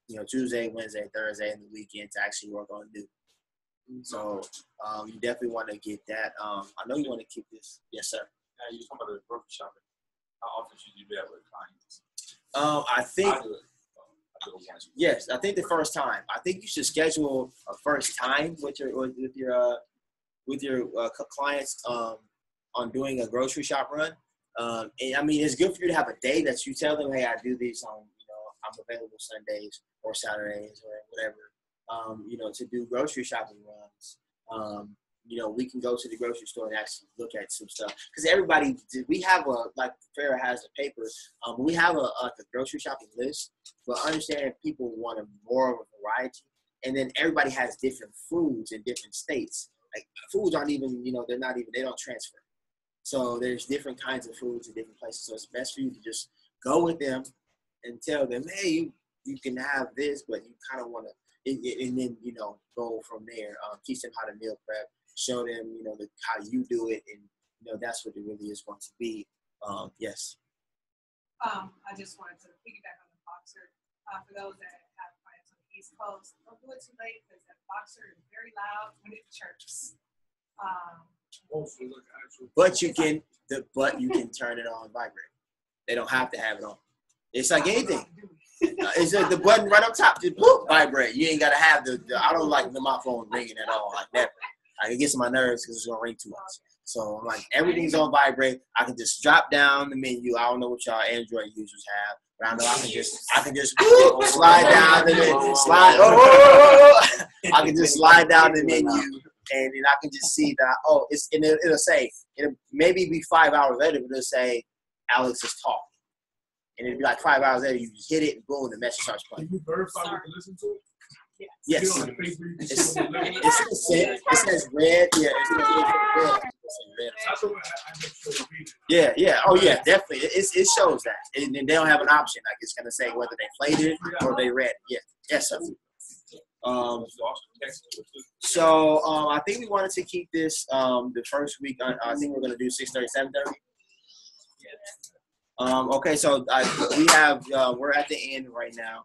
you know, Tuesday, Wednesday, Thursday, and the weekend to actually work on new. So you definitely want to get that. I know you want to keep this. Yes, sir. Now you talking about the grocery shopping. How often should you do that with clients? I think. I do it. Yes, I think the first time. I think you should schedule a first time with your clients on doing a grocery shop run. And I mean, it's good for you to have a day that you tell them, hey, I do these on, you know, I'm available Sundays or Saturdays or whatever, you know, to do grocery shopping runs. You know, we can go to the grocery store and actually look at some stuff. Because we have like Farrah has the paper, we have a grocery shopping list, but understand people want more of a variety. And then everybody has different foods in different states. Like foods aren't even, you know, they don't transfer. So there's different kinds of foods in different places. So it's best for you to just go with them and tell them, hey, you can have this, but you kind of want to, and then, you know, go from there. Teach them how to meal prep. Show them, you know, how you do it, and you know that's what it really is going to be. Yes. I just wanted to piggyback on the Boxer. For those that have clients on the East Coast, don't do it too late because that Boxer is very loud when it chirps. But you can turn it on vibrate. They don't have to have it on. It's like anything. It's the button right up top. Just whoop, vibrate. You ain't gotta have I don't like my phone ringing at all. Like never. It gets on my nerves because it's gonna ring too much. So I'm like, everything's on vibrate. I can just drop down the menu. I don't know what y'all Android users have, but I know I can just slide down the menu. I can just slide down the menu, and then I can just see that. It'll say it'll maybe be 5 hours later, but it'll say Alex is talking, and it'll be like 5 hours later. You just hit it, and boom, the message starts playing. Can you verify you can listen to it? Yes. It says red. Yeah. Yeah. Yeah. Oh yeah, definitely. It shows that, and they don't have an option. Like it's gonna say whether they played it or they read it. Yeah. Yes, sir. So I think we wanted to keep this the first week. I think we're gonna do 6:30, 7:30. Okay. So we have we're at the end right now.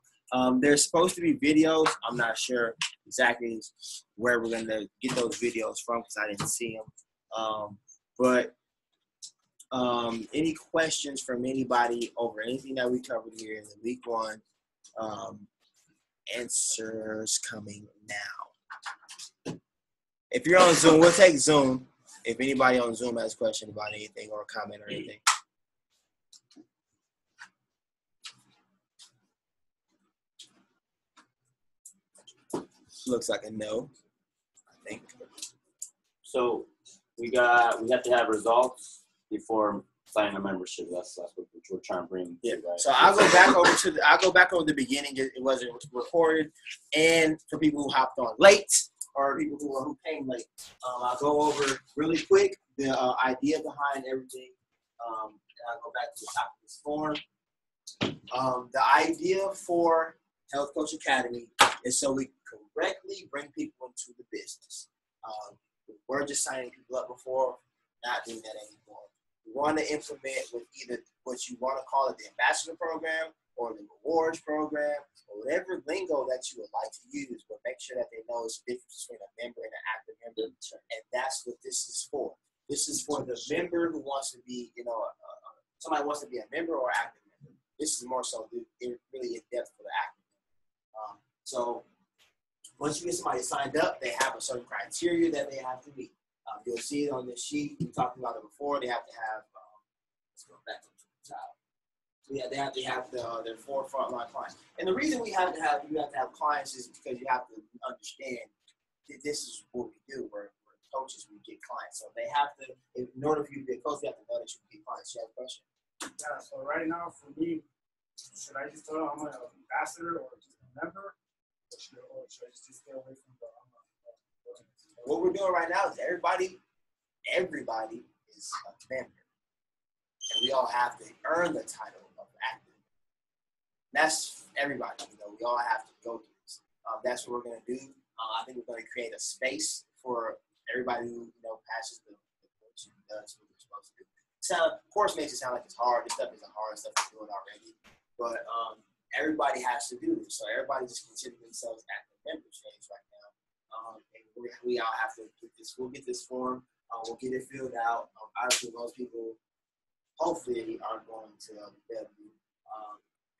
There's supposed to be videos. I'm not sure exactly where we're going to get those videos from because I didn't see them. But any questions from anybody over anything that we covered here in the week one? Answers coming now. If you're on Zoom, we'll take Zoom. If anybody on Zoom has a question about anything or a comment or anything. Looks like a no, I think. So we have to have results before signing a membership. That's what we're trying to bring. Yeah. So I'll go back over the beginning. It wasn't recorded, and for people who hopped on late or people who came late, I'll go over really quick the idea behind everything. And I'll go back to the top of this form. The idea for Health Coach Academy is so we correctly bring people into the business. We're just signing people up before, not doing that anymore. We want to implement with either what you want to call it, the ambassador program or the rewards program or whatever lingo that you would like to use, but make sure that they know it's the difference between a member and an active member. And that's what this is for. This is for the member who wants to be, somebody wants to be a member or active member. This is more so really in depth for the active member. So once you get somebody signed up, they have a certain criteria that they have to meet. You'll see it on the sheet. We talked about it before. They have to have, let's go back to the top. Yeah, they have to have their 4 frontline clients. And the reason you have to have clients is because you have to understand that this is what we do. We're coaches, we get clients. So they have to, in order for you to be a coach, you have to know that you can get clients. You have a question? Yeah, so right now for me, Should I just tell them I'm an ambassador or just a member? Or should I just stay away from the What we're doing right now is everybody is a member. And we all have to earn the title of active. That's everybody, we all have to go through this. That's what we're going to do. I think we're going to create a space for everybody who, passes the course and does what they're supposed to do. Of course, makes it sound like it's hard. This stuff isn't hard. Stuff is doing already. But everybody has to do this. So everybody just consider themselves active member stage right now. And we all have to get this. We'll get this form. We'll get it filled out. Obviously, most people hopefully are going to W.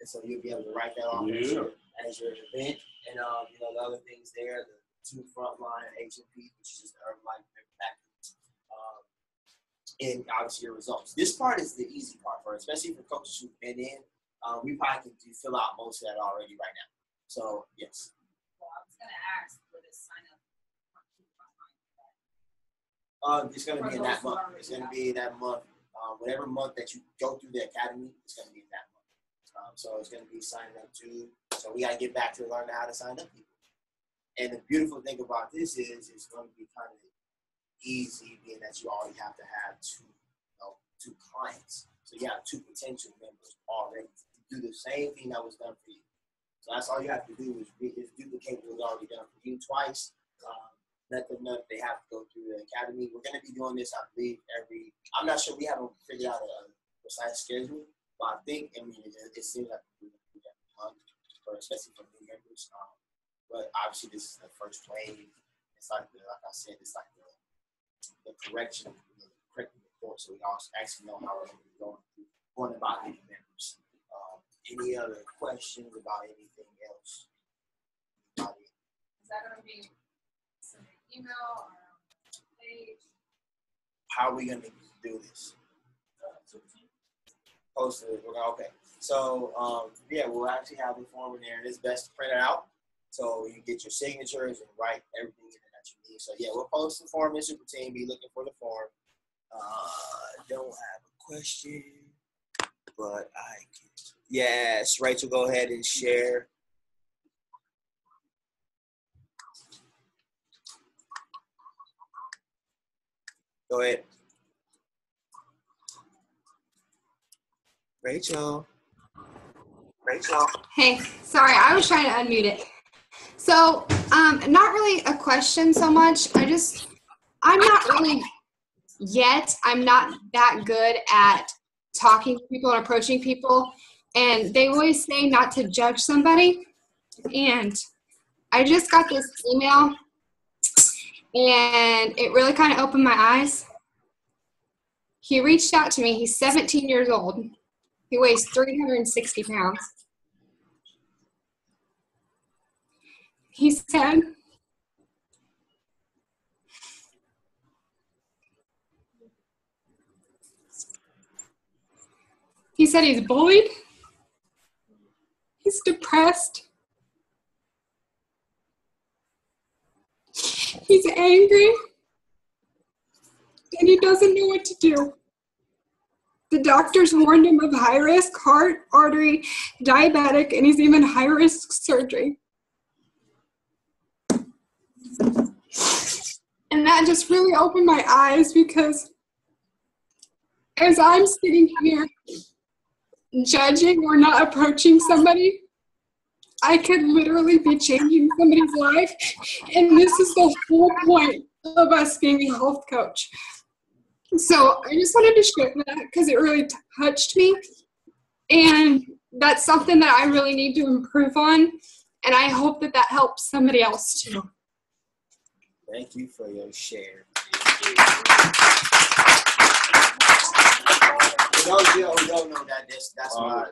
And so you'll be able to write that off as your event. And, the other things there, the 2 frontline H&P, which is just the Herbalife package. And obviously your results. This part is the easy part for, especially for coaches who've been in. We probably can fill out most of that already right now. So, yes. Well, I was going to ask for this sign up. It's going to be in that month. It's going to be in that month. Whatever month that you go through the academy, it's going to be in that month. So it's going to be signing up too. So we got to get back to learning how to sign up people. And the beautiful thing about this is it's going to be kind of easy, being that you already have to have two clients. So you have 2 potential members already to do the same thing that was done for you. So that's all you have to do is duplicate what was already done for you twice. Let them know that they have to go through the academy. We're going to be doing this, I believe, I'm not sure, we haven't figured out a precise schedule, but I think, it seems like we're going to do that every month, especially for new members. But obviously, this is the first wave. It's like I said, it's like the correction, correcting report, so we also actually know how we're going to be going about getting members. Any other questions about anything else? Is that going to be email or page? How are we going to do this? Post it. Okay. So, we'll actually have the form in there, and it's best to print it out so you get your signatures and write everything in it that you need. So, we'll post the form in Super Team. Be looking for the form. Don't have a question, but I can. Yes, Rachel, go ahead and share. Go ahead. Rachel. Hey, sorry, I was trying to unmute it. So, not really a question so much. I'm not that good at talking to people and approaching people. And they always say not to judge somebody. And I just got this email, and it really kind of opened my eyes. He reached out to me. He's 17 years old. He weighs 360 pounds. He said, he's bullied. He's depressed. He's angry. And he doesn't know what to do. The doctors warned him of high risk heart, artery, diabetic, and he's even high risk surgery. And that just really opened my eyes, because as I'm sitting here judging or not approaching somebody, I could literally be changing somebody's life. And this is the whole point of us being a health coach. So I just wanted to share that because it really touched me. And that's something that I really need to improve on. And I hope that that helps somebody else too. Thank you for your share. For those of you who don't know that, that's my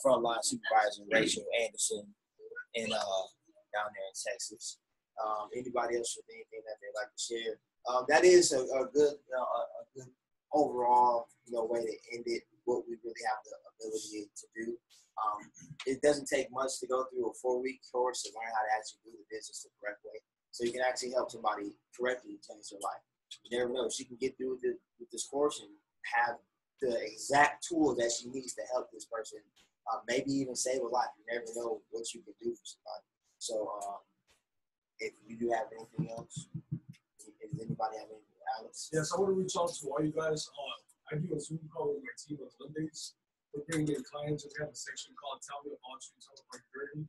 frontline supervisor, Rachel Anderson, down there in Texas. Anybody else with anything that they'd like to share? That is a good overall, way to end it. What we really have the ability to do. It doesn't take much to go through a 4-week course to learn how to actually do the business the correct way. So you can actually help somebody correctly change their life. You never know. She can get through with this course and have the exact tool that she needs to help this person maybe even save a life. You never know what you can do for somebody. So if you do have anything else, does anybody have anything, Alex? Yes, I want to reach out to all you guys. I do a Zoom call with my team on Mondays. We're bringing in clients, and we have a section called Tell Me About You, Tell Me About Your Journey.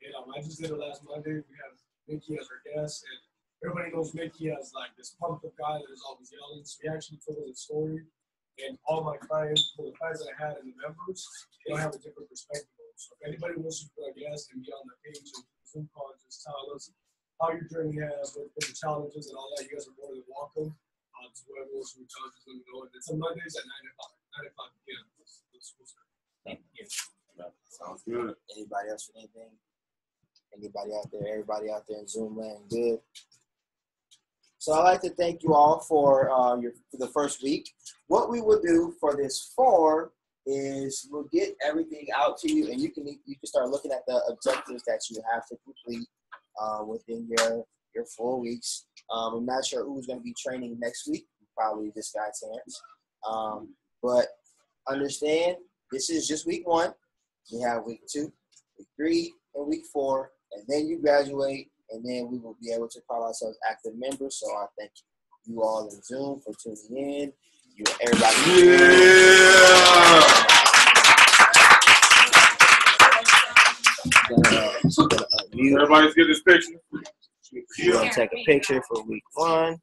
And I just did it last Monday. We have Mickey as our guest, and everybody knows Mickey as like this pumped up guy that is always yelling. So he actually told us a story, and all my clients, the clients that I had and the members, they all have a different perspective. So if anybody wants to be our guest and be on the page of the Zoom call, just tell us how your journey has, what the challenges and all that. You guys are more than welcome. So whoever wants to reach out, just let me know. And it's on Mondays at 9 o'clock p.m. Thank you. Sounds good. Anybody else with anything? Anybody out there? Everybody out there in Zoom land? Good. So I'd like to thank you all for for the first week. What we will do for this form is we'll get everything out to you, and you can start looking at the objectives that you have to complete within your 4 weeks. I'm not sure who's going to be training next week. Probably this guy Terrence. But understand, this is just week 1. We have week 2, week 3, and week 4, and then you graduate, and then we will be able to call ourselves active members. So I thank you all in Zoom for tuning in. You everybody. Everybody's getting this picture. We're gonna take a picture for week 1.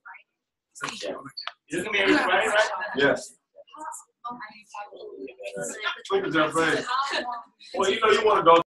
You're gonna be everybody, right? Yes. Look at that face. Well, you know you want to go.